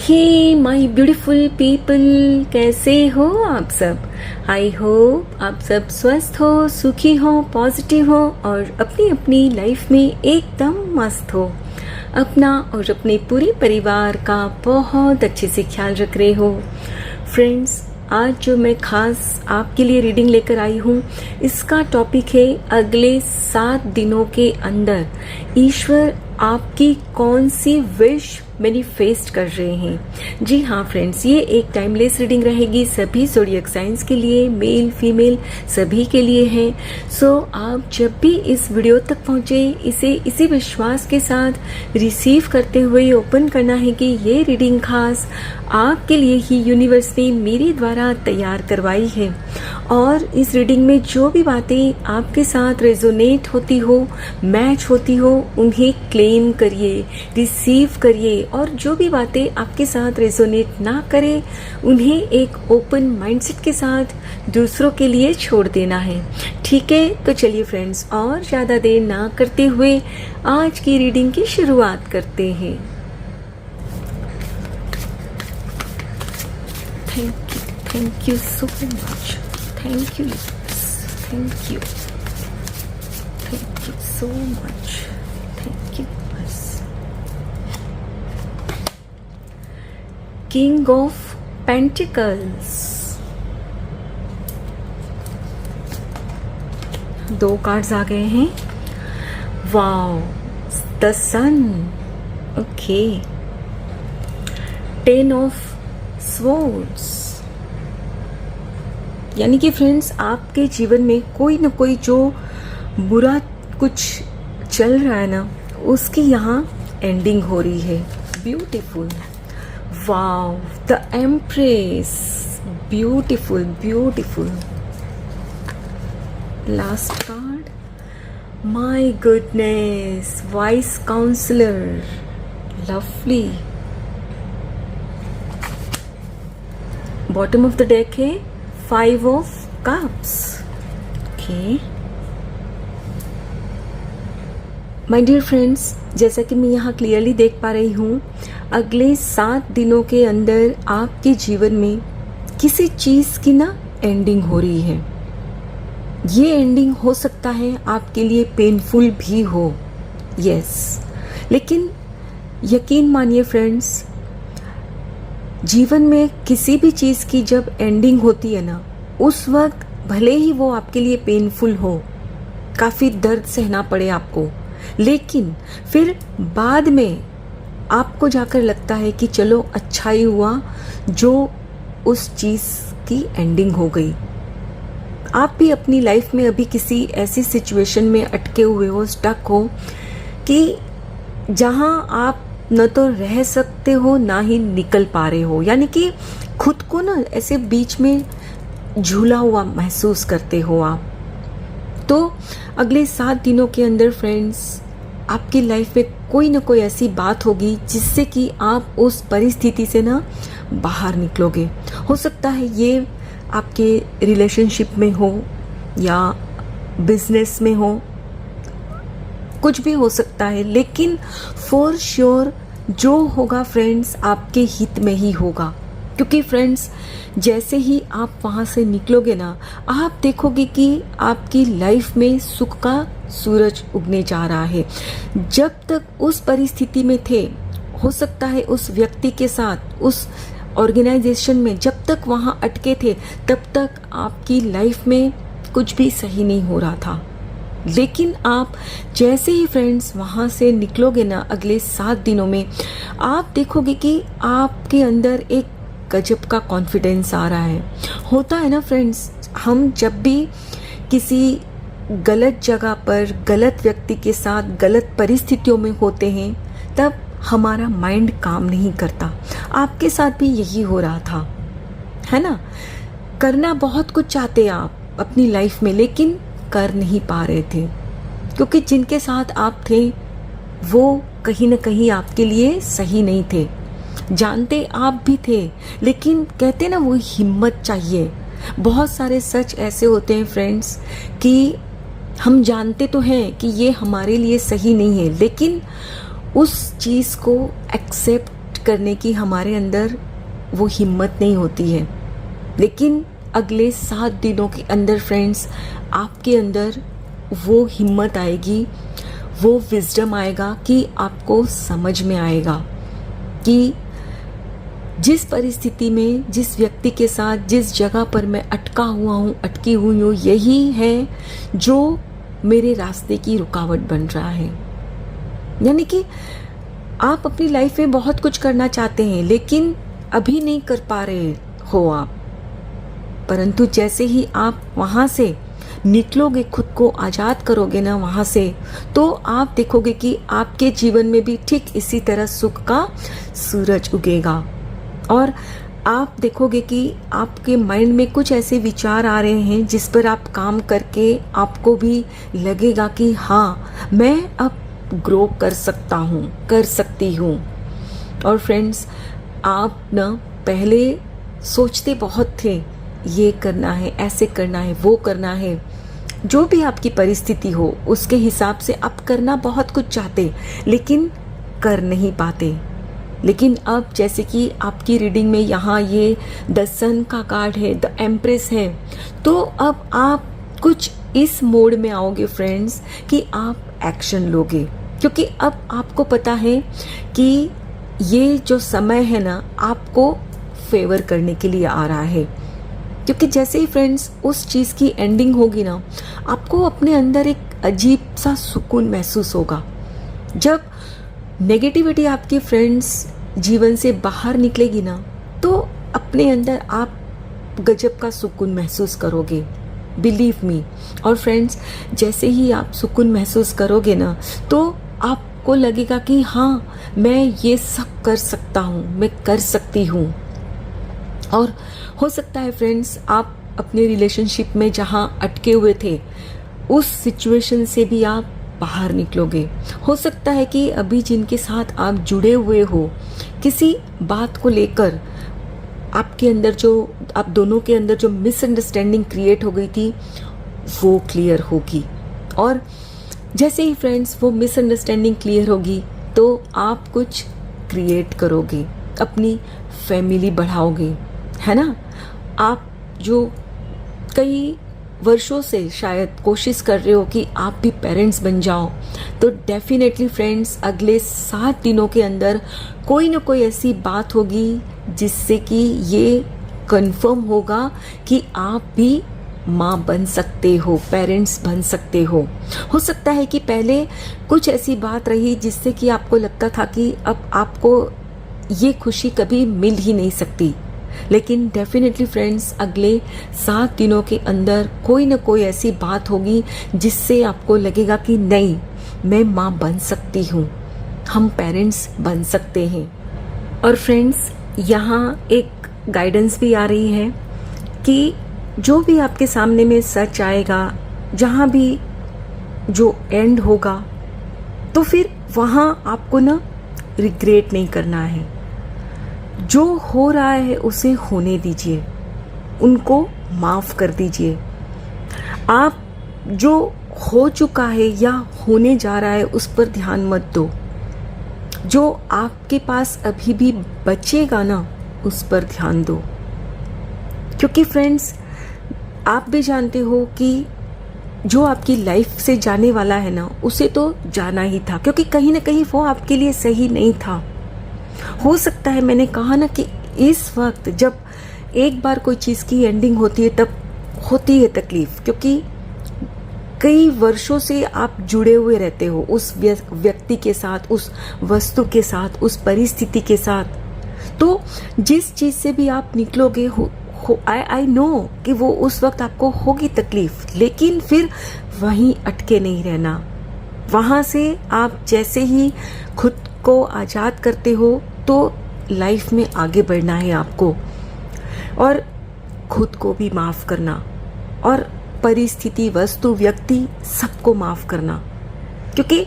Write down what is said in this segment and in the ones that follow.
Hey my beautiful people, कैसे हो आप सब। आई होप आप सब स्वस्थ हो, सुखी हो, पॉजिटिव हो और अपनी अपनी लाइफ में एकदम मस्त हो। अपना और अपने पूरे परिवार का बहुत अच्छे से ख्याल रख रहे हो। फ्रेंड्स, आज जो मैं खास आपके लिए रीडिंग लेकर आई हूँ, इसका टॉपिक है अगले 7 दिनों के अंदर ईश्वर आपकी कौन सी विश मैनिफेस्ट कर रहे हैं। जी हाँ फ्रेंड्स, ये एक टाइमलेस रीडिंग रहेगी सभी ज़ोडिएक साइंस के लिए, मेल फीमेल सभी के लिए है। सो आप जब भी इस वीडियो तक पहुँचे, इसे इसी विश्वास के साथ रिसीव करते हुए ओपन करना है कि ये रीडिंग खास आपके लिए ही यूनिवर्स ने मेरे द्वारा तैयार करवाई है। और इस रीडिंग में जो भी बातें आपके साथ रेजोनेट होती हो, मैच होती हो, उन्हें क्लेम करिए, रिसीव करिए। और जो भी बातें आपके साथ रेजोनेट ना करे, उन्हें एक ओपन माइंडसेट के साथ दूसरों के लिए छोड़ देना है। ठीक है, तो चलिए फ्रेंड्स, और ज़्यादा देर ना करते हुए आज की रीडिंग की शुरुआत करते हैं। Thank you so much. Thank you, thank you so much. Thank you. King of Pentacles. 2 cards आ गए हैं। Wow, the sun. Okay, 10 of swords. यानी कि फ्रेंड्स, आपके जीवन में कोई ना कोई जो बुरा कुछ चल रहा है ना, उसकी यहाँ एंडिंग हो रही है। Beautiful. Wow, the empress. Beautiful beautiful. Last card, my goodness, wise counsellor. Lovely. Bottom of the deck है 5 of Cups. Okay. My dear friends, जैसा कि मैं यहाँ क्लियरली देख पा रही हूँ, अगले 7 दिनों के अंदर आपके जीवन में किसी चीज़ की ना एंडिंग हो रही है। ये एंडिंग हो सकता है आपके लिए पेनफुल भी हो, यस। लेकिन यकीन मानिए फ्रेंड्स, जीवन में किसी भी चीज़ की जब एंडिंग होती है ना, उस वक्त भले ही वो आपके लिए पेनफुल हो, काफ़ी दर्द सहना पड़े आपको, लेकिन फिर बाद में आपको जाकर लगता है कि चलो अच्छा ही हुआ जो उस चीज़ की एंडिंग हो गई। आप भी अपनी लाइफ में अभी किसी ऐसी सिचुएशन में अटके हुए हो, स्टक हो, कि जहाँ आप न तो रह सकते हो ना ही निकल पा रहे हो। यानी कि खुद को ना ऐसे बीच में झूला हुआ महसूस करते हो आप। तो अगले 7 दिनों के अंदर फ्रेंड्स, आपकी लाइफ में कोई ना कोई ऐसी बात होगी जिससे कि आप उस परिस्थिति से ना बाहर निकलोगे। हो सकता है ये आपके रिलेशनशिप में हो या बिजनेस में हो, कुछ भी हो सकता है, लेकिन फॉर श्योर जो होगा फ्रेंड्स आपके हित में ही होगा। क्योंकि फ्रेंड्स, जैसे ही आप वहाँ से निकलोगे ना, आप देखोगे कि आपकी लाइफ में सुख का सूरज उगने जा रहा है। जब तक उस परिस्थिति में थे, हो सकता है उस व्यक्ति के साथ, उस ऑर्गेनाइजेशन में जब तक वहाँ अटके थे, तब तक आपकी लाइफ में कुछ भी सही नहीं हो रहा था। लेकिन आप जैसे ही फ्रेंड्स वहाँ से निकलोगे ना, अगले 7 दिनों में आप देखोगे कि आपके अंदर एक गजब का कॉन्फिडेंस आ रहा है। होता है ना फ्रेंड्स, हम जब भी किसी गलत जगह पर, गलत व्यक्ति के साथ, गलत परिस्थितियों में होते हैं, तब हमारा माइंड काम नहीं करता। आपके साथ भी यही हो रहा था, है ना। करना बहुत कुछ चाहते आप अपनी लाइफ में, लेकिन कर नहीं पा रहे थे, क्योंकि जिनके साथ आप थे वो कहीं ना कहीं आपके लिए सही नहीं थे। जानते आप भी थे, लेकिन कहते ना, वो हिम्मत चाहिए। बहुत सारे सच ऐसे होते हैं फ्रेंड्स कि हम जानते तो हैं कि ये हमारे लिए सही नहीं है, लेकिन उस चीज़ को एक्सेप्ट करने की हमारे अंदर वो हिम्मत नहीं होती है, लेकिन अगले 7 दिनों के अंदर फ्रेंड्स आपके अंदर वो हिम्मत आएगी, वो विजडम आएगा कि आपको समझ में आएगा कि जिस परिस्थिति में, जिस व्यक्ति के साथ, जिस जगह पर मैं अटका हुआ हूँ, अटकी हुई हूँ, यही है जो मेरे रास्ते की रुकावट बन रहा है। यानी कि आप अपनी लाइफ में बहुत कुछ करना चाहते हैं लेकिन अभी नहीं कर पा रहे हो आप, परंतु जैसे ही आप वहाँ से निकलोगे, खुद को आज़ाद करोगे ना वहाँ से, तो आप देखोगे कि आपके जीवन में भी ठीक इसी तरह सुख का सूरज उगेगा और आप देखोगे कि आपके माइंड में कुछ ऐसे विचार आ रहे हैं जिस पर आप काम करके आपको भी लगेगा कि हाँ, मैं अब ग्रो कर सकता हूँ, कर सकती हूँ। और फ्रेंड्स, आप ना पहले सोचते बहुत थे, ये करना है, ऐसे करना है, वो करना है, जो भी आपकी परिस्थिति हो उसके हिसाब से आप करना बहुत कुछ चाहते लेकिन कर नहीं पाते। लेकिन अब जैसे कि आपकी रीडिंग में यहाँ ये द सन का कार्ड है, द एम्प्रेस है, तो अब आप कुछ इस मोड में आओगे फ्रेंड्स कि आप एक्शन लोगे, क्योंकि अब आपको पता है कि ये जो समय है ना आपको फेवर करने के लिए आ रहा है। क्योंकि जैसे ही फ्रेंड्स उस चीज़ की एंडिंग होगी ना, आपको अपने अंदर एक अजीब सा सुकून महसूस होगा। जब नेगेटिविटी आपकी फ्रेंड्स जीवन से बाहर निकलेगी ना, तो अपने अंदर आप गजब का सुकून महसूस करोगे, बिलीव मी। और फ्रेंड्स, जैसे ही आप सुकून महसूस करोगे ना, तो आपको लगेगा कि हाँ, मैं ये सब कर सकता हूँ, मैं कर सकती हूँ। और हो सकता है फ्रेंड्स, आप अपने रिलेशनशिप में जहाँ अटके हुए थे उस सिचुएशन से भी आप बाहर निकलोगे। हो सकता है कि अभी जिनके साथ आप जुड़े हुए हो, किसी बात को लेकर आपके अंदर जो, आप दोनों के अंदर जो मिसअंडरस्टैंडिंग क्रिएट हो गई थी वो क्लियर होगी। और जैसे ही फ्रेंड्स वो मिसअंडरस्टैंडिंग क्लियर होगी तो आप कुछ क्रिएट करोगे, अपनी फैमिली बढ़ाओगे, है ना। आप जो कई वर्षों से शायद कोशिश कर रहे हो कि आप भी पेरेंट्स बन जाओ, तो डेफिनेटली फ्रेंड्स अगले 7 दिनों के अंदर कोई ना कोई ऐसी बात होगी जिससे कि ये कंफर्म होगा कि आप भी माँ बन सकते हो, पेरेंट्स बन सकते हो सकता है कि पहले कुछ ऐसी बात रही जिससे कि आपको लगता था कि अब आपको ये खुशी कभी मिल ही नहीं सकती, लेकिन डेफिनेटली फ्रेंड्स अगले 7 दिनों के अंदर कोई ना कोई ऐसी बात होगी जिससे आपको लगेगा कि नहीं, मैं माँ बन सकती हूँ, हम पेरेंट्स बन सकते हैं। और फ्रेंड्स, यहाँ एक गाइडेंस भी आ रही है कि जो भी आपके सामने में सच आएगा, जहाँ भी जो एंड होगा, तो फिर वहाँ आपको ना रिग्रेट नहीं करना है। जो हो रहा है उसे होने दीजिए, उनको माफ कर दीजिए। आप जो हो चुका है या होने जा रहा है उस पर ध्यान मत दो। जो आपके पास अभी भी बचेगा ना, उस पर ध्यान दो। क्योंकि फ्रेंड्स, आप भी जानते हो कि जो आपकी लाइफ से जाने वाला है ना, उसे तो जाना ही था, क्योंकि कहीं ना कहीं वो आपके लिए सही नहीं था। हो सकता है, मैंने कहा ना कि इस वक्त जब एक बार कोई चीज़ की एंडिंग होती है तब होती है तकलीफ, क्योंकि कई वर्षों से आप जुड़े हुए रहते हो उस व्यक्ति के साथ, उस वस्तु के साथ, उस परिस्थिति के साथ। तो जिस चीज़ से भी आप निकलोगे, आई नो कि वो उस वक्त आपको होगी तकलीफ, लेकिन फिर वहीं अटके नहीं रहना। वहाँ से आप जैसे ही खुद को आज़ाद करते हो तो लाइफ में आगे बढ़ना है आपको, और खुद को भी माफ़ करना, और परिस्थिति, वस्तु, व्यक्ति सबको माफ़ करना। क्योंकि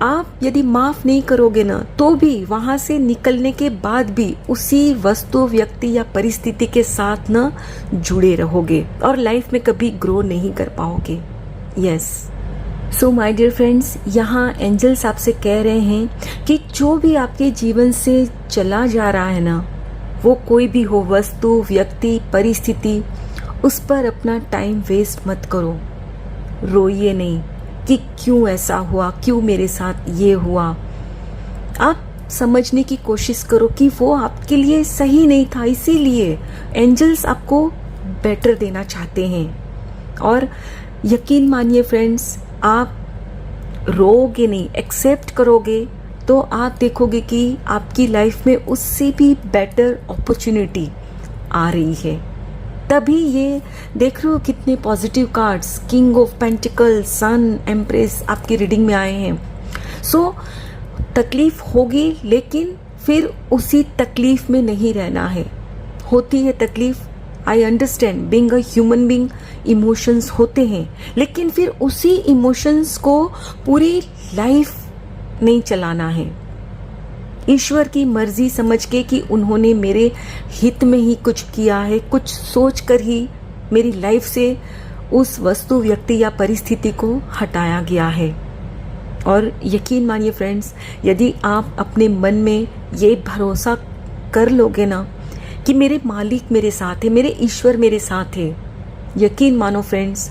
आप यदि माफ़ नहीं करोगे ना, तो भी वहाँ से निकलने के बाद भी उसी वस्तु, व्यक्ति या परिस्थिति के साथ ना जुड़े रहोगे और लाइफ में कभी ग्रो नहीं कर पाओगे। Yes. So my dear friends, यहाँ एंजल्स आपसे कह रहे हैं कि जो भी आपके जीवन से चला जा रहा है ना, वो कोई भी हो, वस्तु, व्यक्ति, परिस्थिति, उस पर अपना टाइम वेस्ट मत करो। रोइए नहीं कि क्यों ऐसा हुआ, क्यों मेरे साथ ये हुआ। आप समझने की कोशिश करो कि वो आपके लिए सही नहीं था, इसीलिए एंजल्स आपको बेटर देना चाहते हैं। और यकीन मानिए फ्रेंड्स, आप रोओगे नहीं, एक्सेप्ट करोगे तो आप देखोगे कि आपकी लाइफ में उससे भी बेटर अपॉर्चुनिटी आ रही है। तभी ये देख रहे हो कितने positive cards, king of pentacles, sun, empress आपकी रीडिंग में आए हैं। सो तकलीफ होगी, लेकिन फिर उसी तकलीफ में नहीं रहना है। होती है तकलीफ, I understand, being a human being, emotions होते हैं, लेकिन फिर उसी इमोशंस को पूरी लाइफ नहीं चलाना है। ईश्वर की मर्जी समझ के कि उन्होंने मेरे हित में ही कुछ किया है, कुछ सोच कर ही मेरी लाइफ से उस वस्तु, व्यक्ति या परिस्थिति को हटाया गया है। और यकीन मानिए फ्रेंड्स, यदि आप अपने मन में ये भरोसा कर लोगे ना कि मेरे मालिक मेरे साथ है, मेरे ईश्वर मेरे साथ है, यकीन मानो फ्रेंड्स,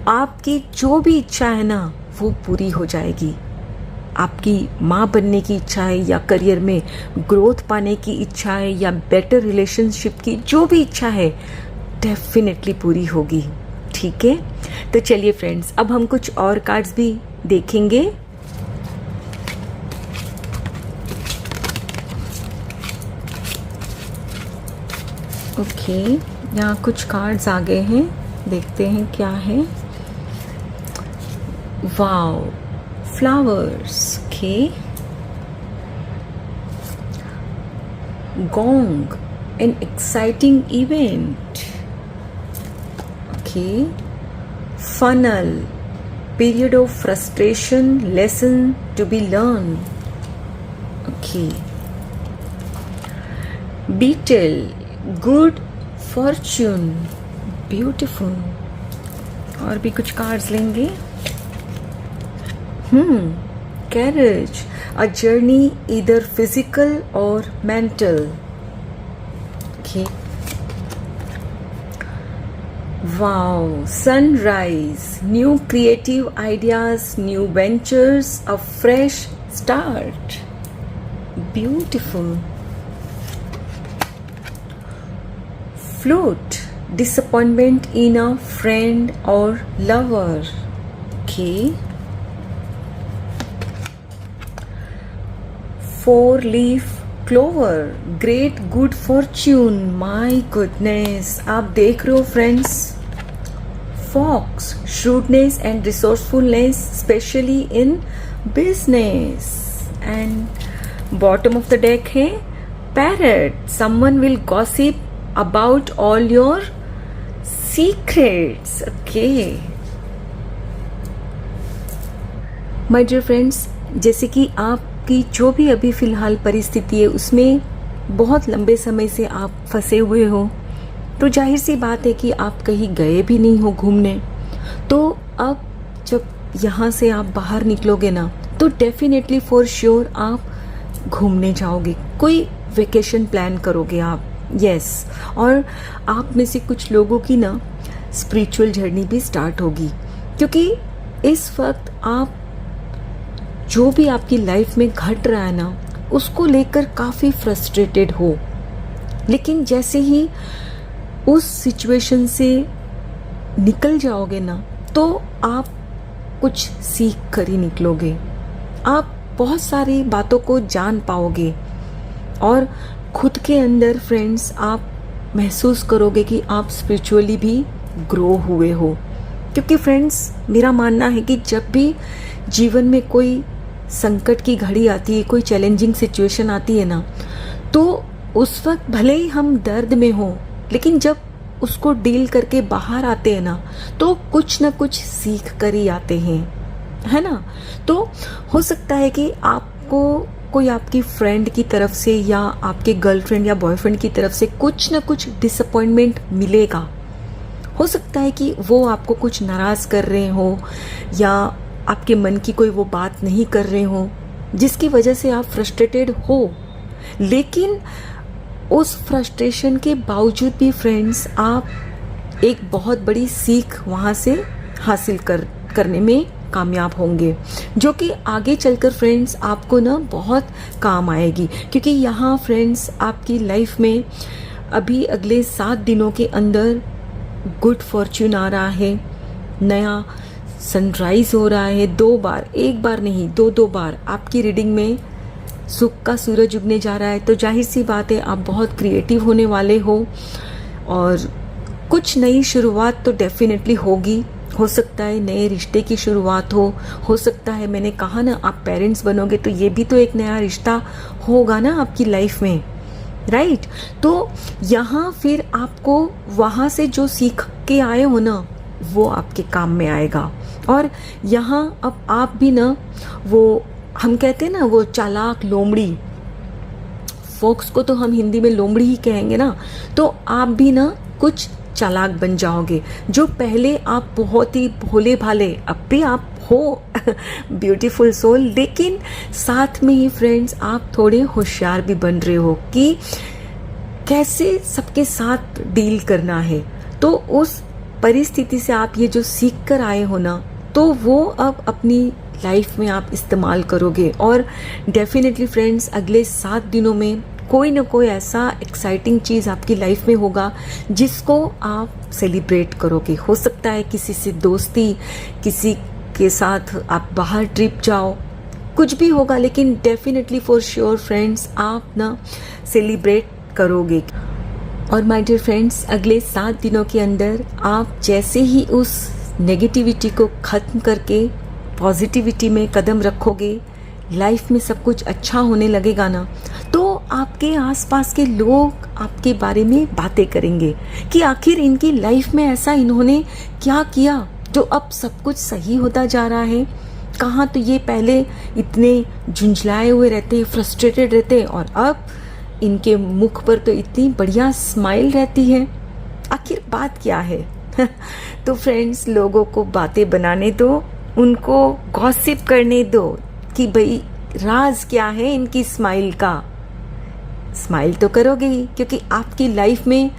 आपकी जो भी इच्छा है ना वो पूरी हो जाएगी। आपकी माँ बनने की इच्छा है, या करियर में ग्रोथ पाने की इच्छा है, या बेटर रिलेशनशिप की जो भी इच्छा है, डेफिनेटली पूरी होगी। ठीक है, तो चलिए फ्रेंड्स, अब हम कुछ और कार्ड्स भी देखेंगे। ओके, यहाँ कुछ कार्ड्स आ गए हैं, देखते हैं क्या है। Wow, flowers, okay. Gong, an exciting event. Okay. Funnel, period of frustration, lesson to be learned. Okay. Beetle, good fortune, beautiful. और भी कुछ कार्ड्स लेंगे। Carriage, a journey either physical or mental. Okay. Wow, sunrise, new creative ideas, new ventures, a fresh start. Beautiful. Flute, disappointment in a friend or lover. Okay. Four-leaf clover, great good fortune. My goodness, आप देख रहे हो friends, fox, shrewdness and resourcefulness, especially in business. And bottom of the deck है parrot, someone will gossip about all your secrets. Okay, my dear friends, जैसे कि आप कि जो भी अभी फ़िलहाल परिस्थिति है उसमें बहुत लंबे समय से आप फंसे हुए हो, तो जाहिर सी बात है कि आप कहीं गए भी नहीं हो घूमने। तो अब जब यहाँ से आप बाहर निकलोगे ना, तो डेफिनेटली फॉर श्योर आप घूमने जाओगे, कोई वेकेशन प्लान करोगे आप। यस, और आप में से कुछ लोगों की ना स्पिरिचुअल जर्नी भी स्टार्ट होगी, क्योंकि इस वक्त आप जो भी आपकी लाइफ में घट रहा है ना, उसको लेकर काफ़ी फ्रस्ट्रेटेड हो। लेकिन जैसे ही उस सिचुएशन से निकल जाओगे ना, तो आप कुछ सीख कर ही निकलोगे। आप बहुत सारी बातों को जान पाओगे और खुद के अंदर फ्रेंड्स आप महसूस करोगे कि आप स्पिरिचुअली भी ग्रो हुए हो। क्योंकि फ्रेंड्स, मेरा मानना है कि जब भी जीवन में कोई संकट की घड़ी आती है, कोई चैलेंजिंग सिचुएशन आती है ना, तो उस वक्त भले ही हम दर्द में हो, लेकिन जब उसको डील करके बाहर आते हैं ना, तो कुछ ना कुछ सीख कर ही आते हैं, है ना। तो हो सकता है कि आपको कोई आपकी फ्रेंड की तरफ से या आपके गर्लफ्रेंड या बॉयफ्रेंड की तरफ से कुछ ना कुछ डिसअपॉइंटमेंट मिलेगा। हो सकता है कि वो आपको कुछ नाराज़ कर रहे हो, या आपके मन की कोई वो बात नहीं कर रहे हो जिसकी वजह से आप फ्रस्ट्रेटेड हो, लेकिन उस फ्रस्ट्रेशन के बावजूद भी फ्रेंड्स आप एक बहुत बड़ी सीख वहाँ से हासिल करने में कामयाब होंगे, जो कि आगे चलकर फ्रेंड्स आपको ना बहुत काम आएगी। क्योंकि यहाँ फ्रेंड्स आपकी लाइफ में अभी अगले 7 दिनों के अंदर गुड फॉर्च्यून आ रहा है, नया सनराइज हो रहा है। 2 बार, 1 बार नहीं 2 बार आपकी रीडिंग में सुख का सूरज उगने जा रहा है। तो जाहिर सी बात है आप बहुत क्रिएटिव होने वाले हो और कुछ नई शुरुआत तो डेफिनेटली होगी। हो सकता है नए रिश्ते की शुरुआत हो सकता है, मैंने कहा ना, आप पेरेंट्स बनोगे तो ये भी तो एक नया रिश्ता होगा ना आपकी लाइफ में, राइट। तो यहाँ फिर आपको वहाँ से जो सीख के आए हो ना वो आपके काम में आएगा। और यहाँ अब आप भी ना, वो हम कहते हैं ना वो चालाक लोमड़ी, फोक्स को तो हम हिंदी में लोमड़ी ही कहेंगे ना, तो आप भी ना कुछ चालाक बन जाओगे। जो पहले आप बहुत ही भोले भाले, अब भी आप हो ब्यूटीफुल सोल, लेकिन साथ में ही फ्रेंड्स आप थोड़े होशियार भी बन रहे हो कि कैसे सबके साथ डील करना है। तो उस परिस्थिति से आप ये जो सीख कर आए हो ना, तो वो अब अपनी लाइफ में आप इस्तेमाल करोगे। और डेफिनेटली फ्रेंड्स अगले 7 दिनों में कोई ना कोई ऐसा एक्साइटिंग चीज़ आपकी लाइफ में होगा जिसको आप सेलिब्रेट करोगे। हो सकता है किसी से दोस्ती, किसी के साथ आप बाहर ट्रिप जाओ, कुछ भी होगा, लेकिन डेफिनेटली फॉर श्योर फ्रेंड्स आप ना सेलिब्रेट करोगे। और माय डियर फ्रेंड्स अगले 7 दिनों के अंदर आप जैसे ही उस नेगेटिविटी को ख़त्म करके पॉजिटिविटी में कदम रखोगे, लाइफ में सब कुछ अच्छा होने लगेगा ना, तो आपके आसपास के लोग आपके बारे में बातें करेंगे कि आखिर इनकी लाइफ में ऐसा इन्होंने क्या किया जो अब सब कुछ सही होता जा रहा है। कहाँ तो ये पहले इतने झुंझलाए हुए रहते, फ्रस्ट्रेटेड रहते, और अब इनके मुख पर तो इतनी बढ़िया स्माइल रहती है। आखिर बात क्या है? तो फ्रेंड्स लोगों को बातें बनाने दो, उनको गॉसिप करने दो कि भाई राज क्या है इनकी स्माइल का। स्माइल तो करोगे ही, क्योंकि आपकी लाइफ में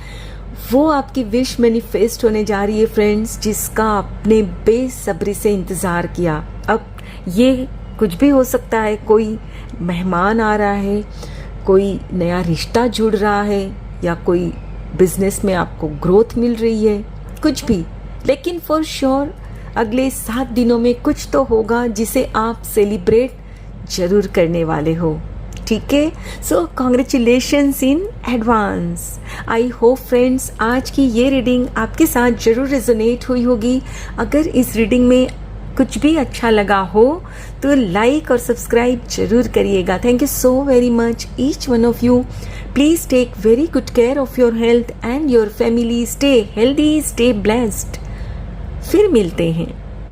वो आपकी विश मैनिफेस्ट होने जा रही है फ्रेंड्स, जिसका आपने बेसब्री से इंतज़ार किया। अब ये कुछ भी हो सकता है, कोई मेहमान आ रहा है, कोई नया रिश्ता जुड़ रहा है, या कोई बिजनेस में आपको ग्रोथ मिल रही है, कुछ भी। लेकिन फॉर श्योर अगले 7 दिनों में कुछ तो होगा जिसे आप सेलिब्रेट जरूर करने वाले हो, ठीक है। सो congratulations in advance. I hope friends आज की ये रीडिंग आपके साथ जरूर रेजोनेट हुई होगी। अगर इस रीडिंग में कुछ भी अच्छा लगा हो तो लाइक और सब्सक्राइब जरूर करिएगा। Thank you so very much each one of you. Please take very good care of your health and your family. Stay healthy, stay blessed. फिर मिलते हैं।